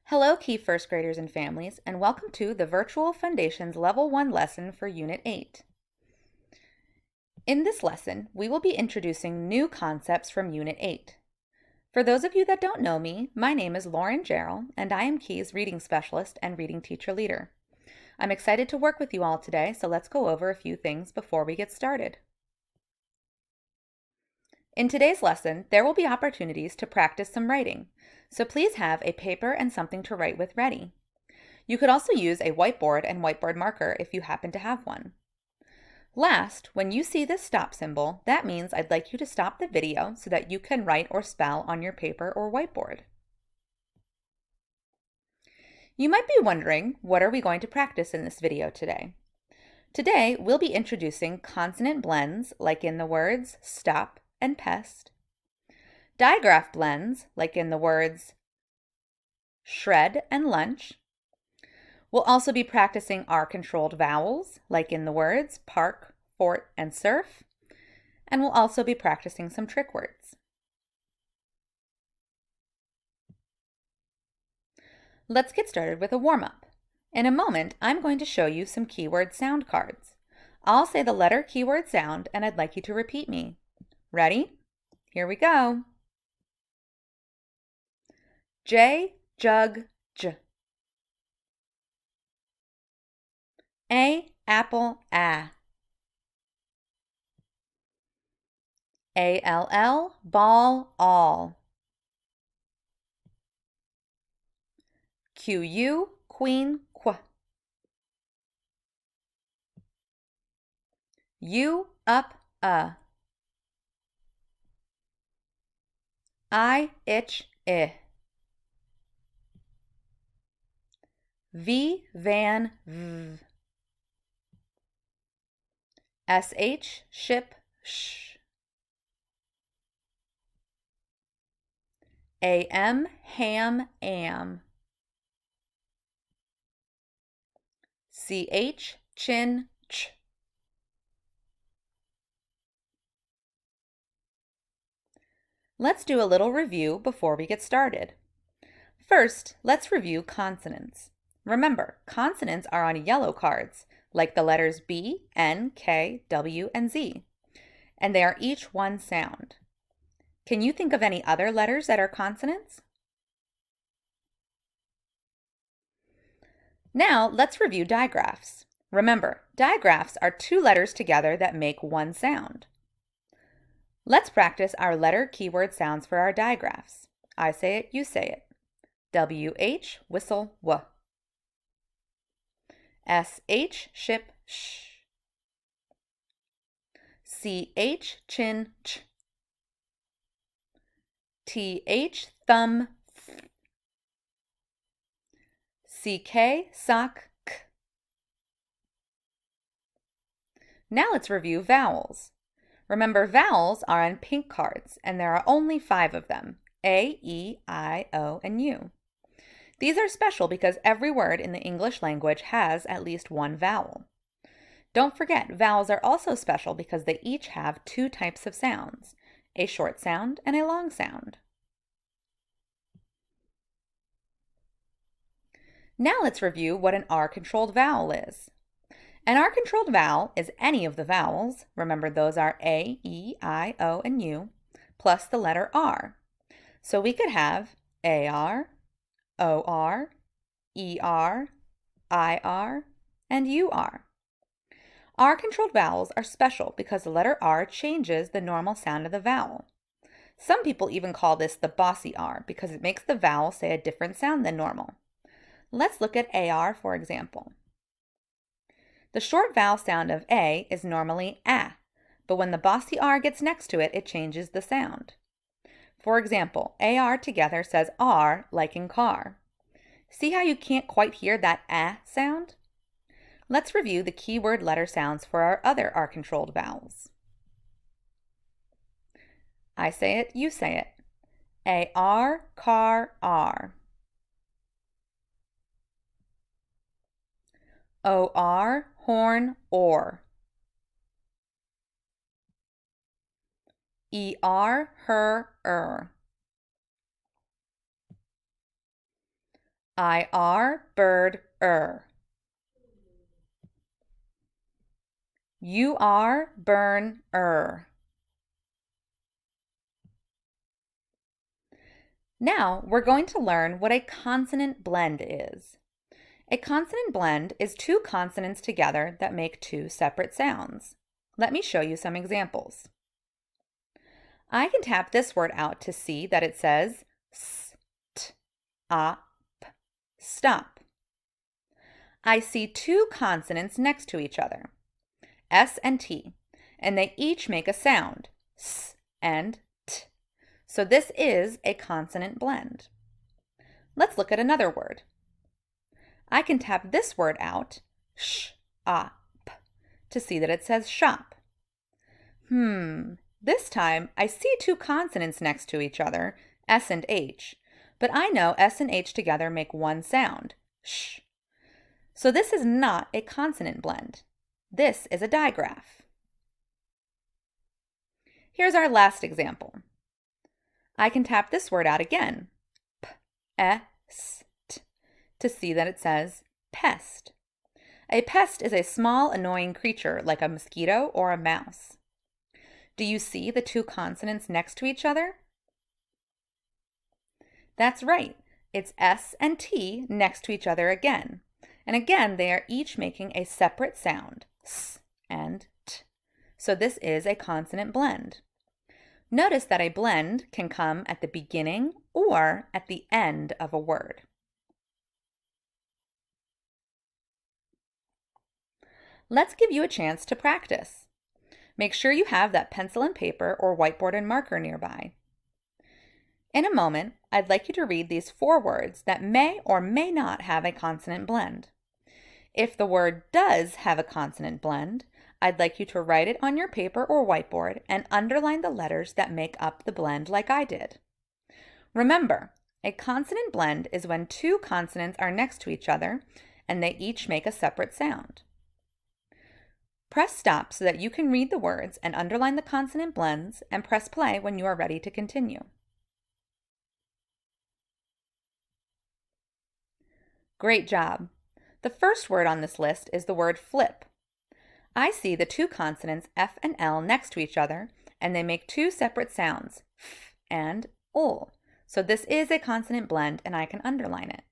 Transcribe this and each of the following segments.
Hello, Key First Graders and families, and welcome to the Virtual Foundations Level 1 lesson for Unit 8. In this lesson, we will be introducing new concepts from Unit 8. For those of you that don't know me, my name is Lauren Jarrell, and I am Key's Reading Specialist and Reading Teacher Leader. I'm excited to work with you all today, so let's go over a few things before we get started. In today's lesson, there will be opportunities to practice some writing, so please have a paper and something to write with ready. You could also use a whiteboard and whiteboard marker if you happen to have one. Last, when you see this stop symbol, that means I'd like you to stop the video so that you can write or spell on your paper or whiteboard. You might be wondering, what are we going to practice in this video today? Today, we'll be introducing consonant blends, like in the words stop and pest, digraph blends, like in the words shred and lunch. We'll also be practicing R-controlled vowels, like in the words park, fort, and surf. And we'll also be practicing some trick words. Let's get started with a warm-up. In a moment, I'm going to show you some keyword sound cards. I'll say the letter keyword sound, and I'd like you to repeat me. Ready? Here we go. J, jug, j. A, apple, a. A-L-L, ball, all. Q-U, queen, qu. U, up, I, itch, I. V, van, v. SH, ship, sh. AM, ham, am. CH, chin, ch. Let's do a little review before we get started. First, let's review consonants. Remember, consonants are on yellow cards, like the letters B, N, K, W, and Z, and they are each one sound. Can you think of any other letters that are consonants? Now, let's review digraphs. Remember, digraphs are two letters together that make one sound. Let's practice our letter keyword sounds for our digraphs. I say it, you say it. W-H, whistle, w. S-H, ship, sh. C-H, chin, ch. T-H, thumb, th. C-K, sock, k. Now let's review vowels. Remember, vowels are on pink cards, and there are only 5 of them: A, E, I, O, and U. These are special because every word in the English language has at least one vowel. Don't forget, vowels are also special because they each have 2 types of sounds, a short sound and a long sound. Now let's review what an R-controlled vowel is. An R-controlled vowel is any of the vowels, remember those are A, E, I, O, and U, plus the letter R. So we could have AR, OR, ER, IR, and UR. R-controlled vowels are special because the letter R changes the normal sound of the vowel. Some people even call this the bossy R because it makes the vowel say a different sound than normal. Let's look at AR for example. The short vowel sound of A is normally A, but when the bossy R gets next to it, it changes the sound. For example, AR together says R like in car. See how you can't quite hear that A sound? Let's review the keyword letter sounds for our other R-controlled vowels. I say it, you say it. A-R, car, R. O-R, horn, or. E-R, her, I-R, bird, You-are, burn, Now we're going to learn what a consonant blend is. A consonant blend is two consonants together that make two separate sounds. Let me show you some examples. I can tap this word out to see that it says st, op, stop. I see two consonants next to each other, S and T, and they each make a sound, S and T. So this is a consonant blend. Let's look at another word. I can tap this word out, sh, op, to see that it says shop. This time I see two consonants next to each other, S and H, but I know S and H together make one sound, sh. So this is not a consonant blend. This is a digraph. Here's our last example. I can tap this word out again, p-e-s-t, to see that it says pest. A pest is a small, annoying creature like a mosquito or a mouse. Do you see the two consonants next to each other? That's right. It's S and T next to each other again. And again, they are each making a separate sound, S and T. So this is a consonant blend. Notice that a blend can come at the beginning or at the end of a word. Let's give you a chance to practice. Make sure you have that pencil and paper or whiteboard and marker nearby. In a moment, I'd like you to read these 4 words that may or may not have a consonant blend. If the word does have a consonant blend, I'd like you to write it on your paper or whiteboard and underline the letters that make up the blend like I did. Remember, a consonant blend is when two consonants are next to each other and they each make a separate sound. Press stop so that you can read the words and underline the consonant blends, and press play when you are ready to continue. Great job! The first word on this list is the word flip. I see the two consonants F and L next to each other, and they make two separate sounds, f and ul. So this is a consonant blend, and I can underline it.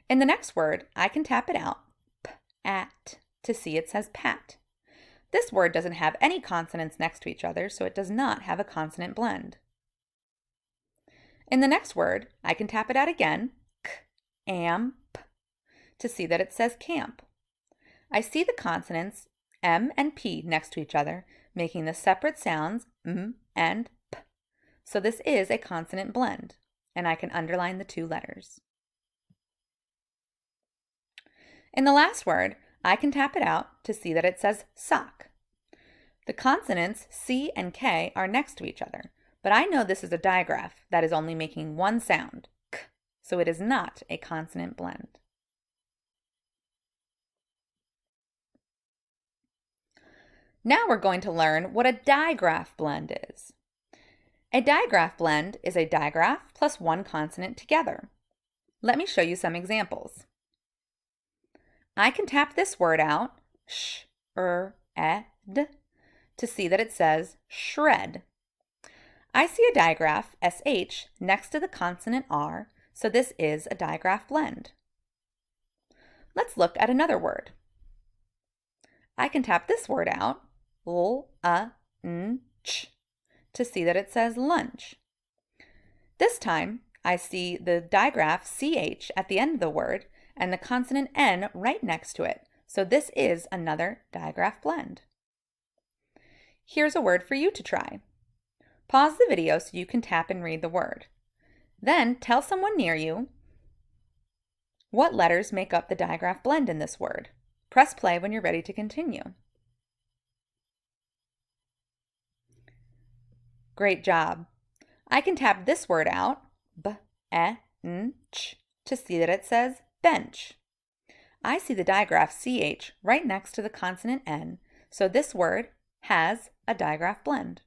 In the next word, I can tap it out, p-at, to see it says pat. This word doesn't have any consonants next to each other, so it does not have a consonant blend. In the next word, I can tap it out again, k-am, p, to see that it says camp. I see the consonants M and P next to each other, making the separate sounds M and P. So this is a consonant blend, and I can underline the 2 letters. In the last word, I can tap it out to see that it says sock. The consonants C and K are next to each other, but I know this is a digraph that is only making one sound, k, so it is not a consonant blend. Now we're going to learn what a digraph blend is. A digraph blend is a digraph plus one consonant together. Let me show you some examples. I can tap this word out, sh-r-ed, to see that it says shred. I see a digraph, sh, next to the consonant r, so this is a digraph blend. Let's look at another word. I can tap this word out, l-a-n-ch, to see that it says lunch. This time, I see the digraph ch at the end of the word and the consonant n right next to it, so this is another digraph blend. Here's a word for you to try. Pause the video so you can tap and read the word. Then tell someone near you what letters make up the digraph blend in this word. Press play when you're ready to continue. Great job! I can tap this word out, b-e-n-ch, to see that it says bench. I see the digraph ch right next to the consonant n, so this word has a digraph blend.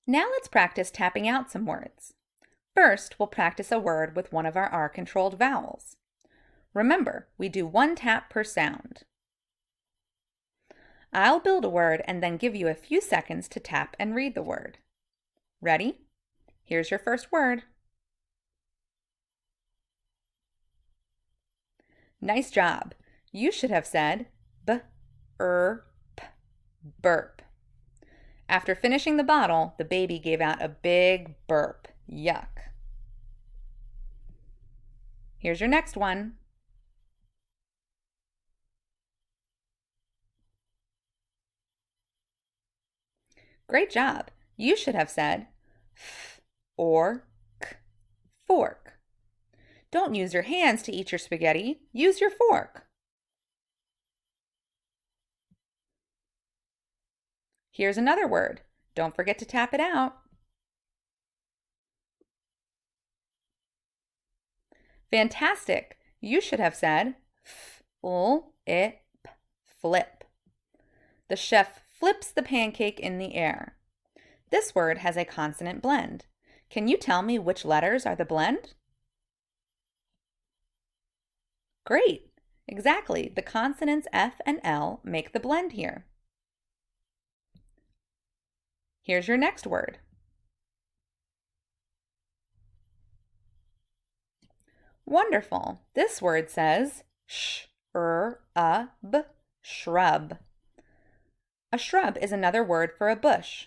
Now let's practice tapping out some words. First, we'll practice a word with one of our R-controlled vowels. Remember, we do one tap per sound. I'll build a word and then give you a few seconds to tap and read the word. Ready? Here's your first word. Nice job. You should have said b-er-p, burp. After finishing the bottle, the baby gave out a big burp. Yuck. Here's your next one. Great job. You should have said f or k, fork. Don't use your hands to eat your spaghetti. Use your fork. Here's another word. Don't forget to tap it out. Fantastic. You should have said flip, flip. The chef flips the pancake in the air. This word has a consonant blend. Can you tell me which letters are the blend? Great. Exactly. The consonants F and L make the blend here. Here's your next word. Wonderful. This word says shrub, shrub. A shrub is another word for a bush.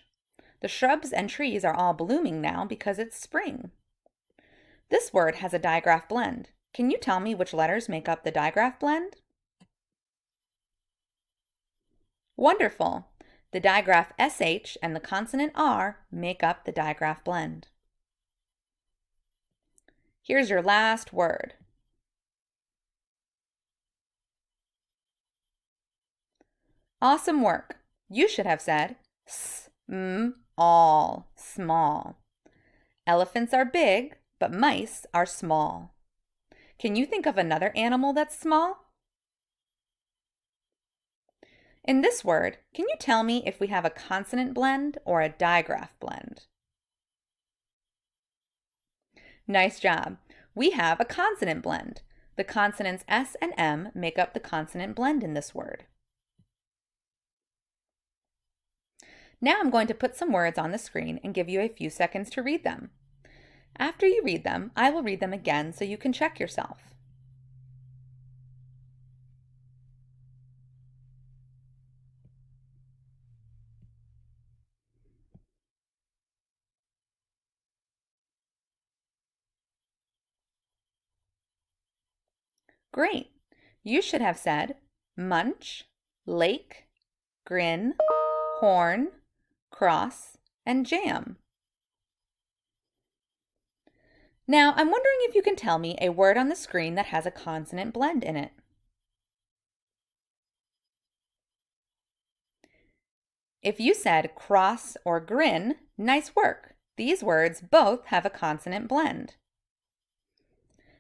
The shrubs and trees are all blooming now because it's spring. This word has a digraph blend. Can you tell me which letters make up the digraph blend? Wonderful. The digraph SH and the consonant R make up the digraph blend. Here's your last word. Awesome work. You should have said all, small. Elephants are big, but mice are small. Can you think of another animal that's small? In this word, can you tell me if we have a consonant blend or a digraph blend? Nice job. We have a consonant blend. The consonants S and M make up the consonant blend in this word. Now I'm going to put some words on the screen and give you a few seconds to read them. After you read them, I will read them again so you can check yourself. Great. You should have said munch, lake, grin, horn, cross, and jam. Now, I'm wondering if you can tell me a word on the screen that has a consonant blend in it. If you said cross or grin, nice work. These words both have a consonant blend.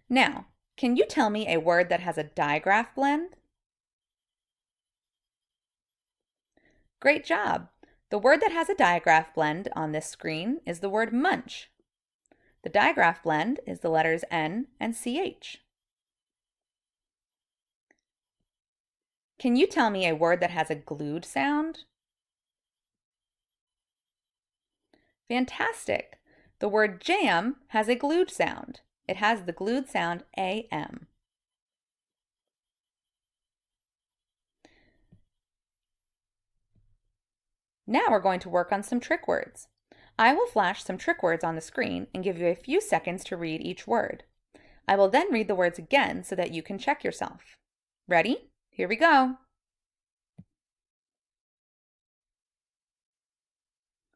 Now, can you tell me a word that has a digraph blend? Great job. The word that has a digraph blend on this screen is the word munch. The digraph blend is the letters N and CH. Can you tell me a word that has a glued sound? Fantastic. The word jam has a glued sound. It has the glued sound AM. Now we're going to work on some trick words. I will flash some trick words on the screen and give you a few seconds to read each word. I will then read the words again so that you can check yourself. Ready? Here we go.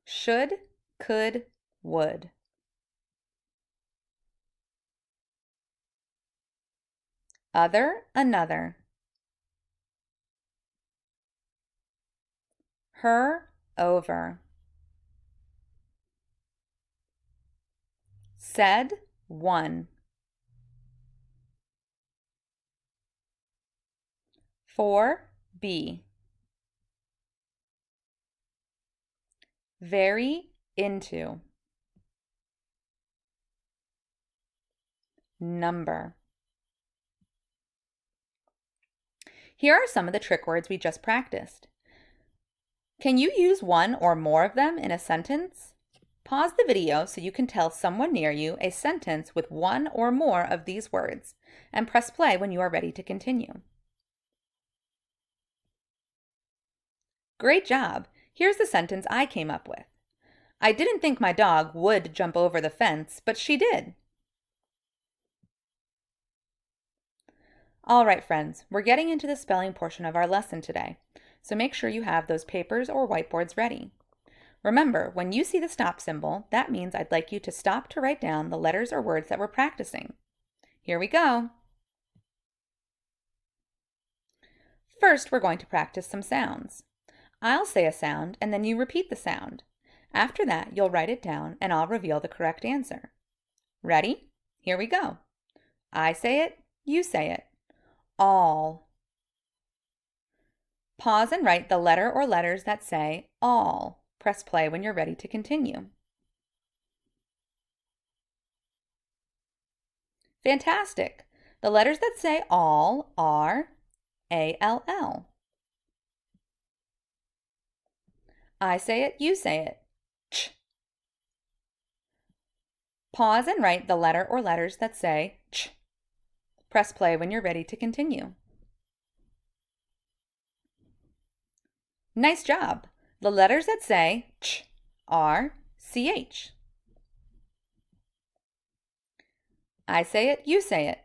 Should, could, would. Other, another. Her, over. Said, one. For, be. Very, into, number. Here are some of the trick words we just practiced. Can you use one or more of them in a sentence? Pause the video so you can tell someone near you a sentence with one or more of these words, and press play when you are ready to continue. Great job! Here's the sentence I came up with. I didn't think my dog would jump over the fence, but she did. All right, friends, we're getting into the spelling portion of our lesson today, so make sure you have those papers or whiteboards ready. Remember, when you see the stop symbol, that means I'd like you to stop to write down the letters or words that we're practicing. Here we go. First, we're going to practice some sounds. I'll say a sound and then you repeat the sound. After that, you'll write it down and I'll reveal the correct answer. Ready? Here we go. I say it, you say it. All. Pause and write the letter or letters that say all. Press play when you're ready to continue. Fantastic! The letters that say all are A-L-L. I say it, you say it. Ch. Pause and write the letter or letters that say ch. Press play when you're ready to continue. Nice job! The letters that say ch are CH. I say it, you say it.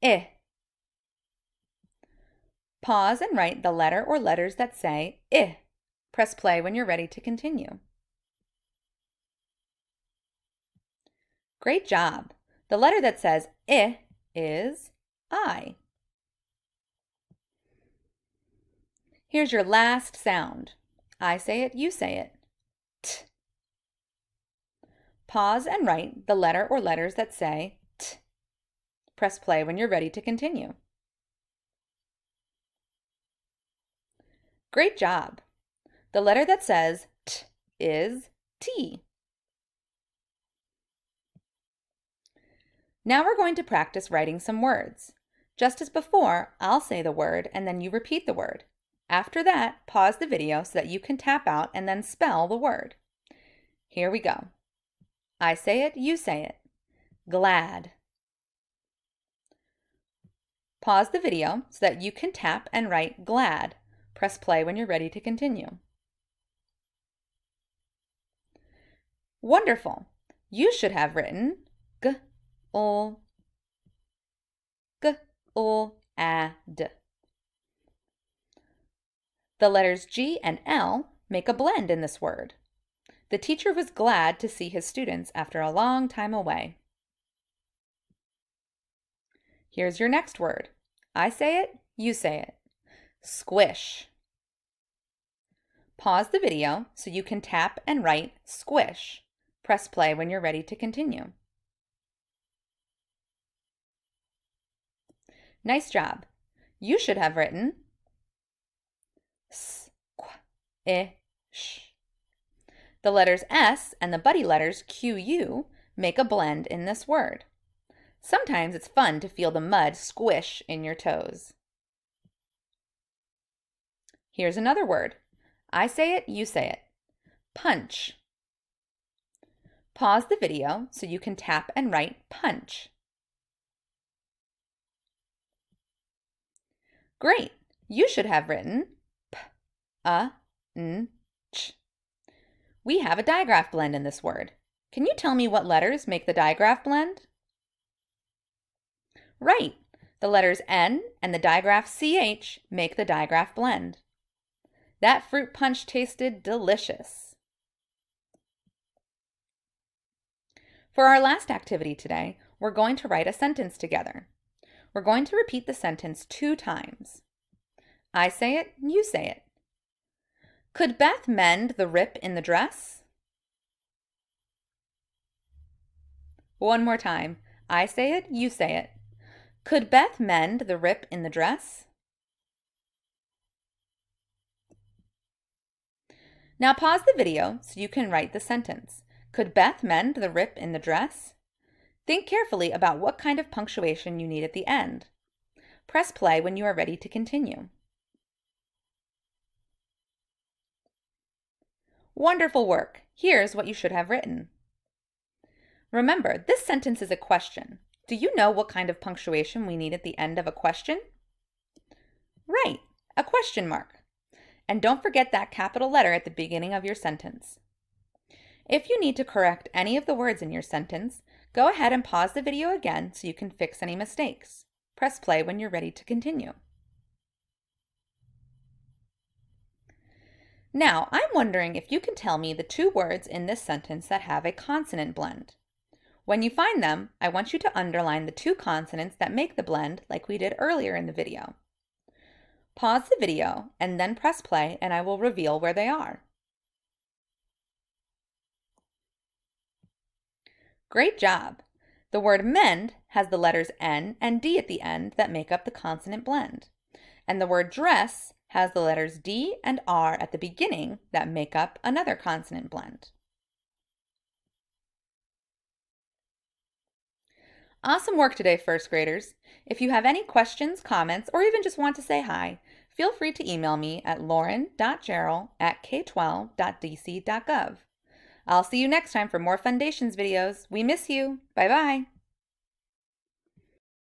I. Pause and write the letter or letters that say I. Press play when you're ready to continue. Great job! The letter that says I is I. Here's your last sound. I say it, you say it. T. Pause and write the letter or letters that say T. Press play when you're ready to continue. Great job! The letter that says T is T. Now we're going to practice writing some words. Just as before, I'll say the word and then you repeat the word. After that, pause the video so that you can tap out and then spell the word. Here we go. I say it, you say it. Glad. Pause the video so that you can tap and write glad. Press play when you're ready to continue. Wonderful! You should have written G-O, G-O-A-D. The letters G and L make a blend in this word. The teacher was glad to see his students after a long time away. Here's your next word. I say it, you say it. Squish. Pause the video so you can tap and write squish. Press play when you're ready to continue. Nice job. You should have written S-Q-I-S-H. The letters S and the buddy letters Q-U make a blend in this word. Sometimes it's fun to feel the mud squish in your toes. Here's another word. I say it, you say it. Punch. Pause the video so you can tap and write punch. Great! You should have written P-A-N-Ch. We have a digraph blend in this word. Can you tell me what letters make the digraph blend? Right! The letters N and the digraph CH make the digraph blend. That fruit punch tasted delicious. For our last activity today, we're going to write a sentence together. We're going to repeat the sentence 2 times. I say it, you say it. Could Beth mend the rip in the dress? One more time. I say it, you say it. Could Beth mend the rip in the dress? Now pause the video so you can write the sentence. Could Beth mend the rip in the dress? Think carefully about what kind of punctuation you need at the end. Press play when you are ready to continue. Wonderful work! Here's what you should have written. Remember, this sentence is a question. Do you know what kind of punctuation we need at the end of a question? Right, a question mark. And don't forget that capital letter at the beginning of your sentence. If you need to correct any of the words in your sentence, go ahead and pause the video again so you can fix any mistakes. Press play when you're ready to continue. Now, I'm wondering if you can tell me the two words in this sentence that have a consonant blend. When you find them, I want you to underline the two consonants that make the blend like we did earlier in the video. Pause the video and then press play and I will reveal where they are. Great job! The word mend has the letters N and D at the end that make up the consonant blend. And the word dress has the letters D and R at the beginning that make up another consonant blend. Awesome work today, first graders. If you have any questions, comments, or even just want to say hi, feel free to email me at lauren.jarrell@k12.dc.gov. I'll see you next time for more Fundations videos. We miss you. Bye-bye.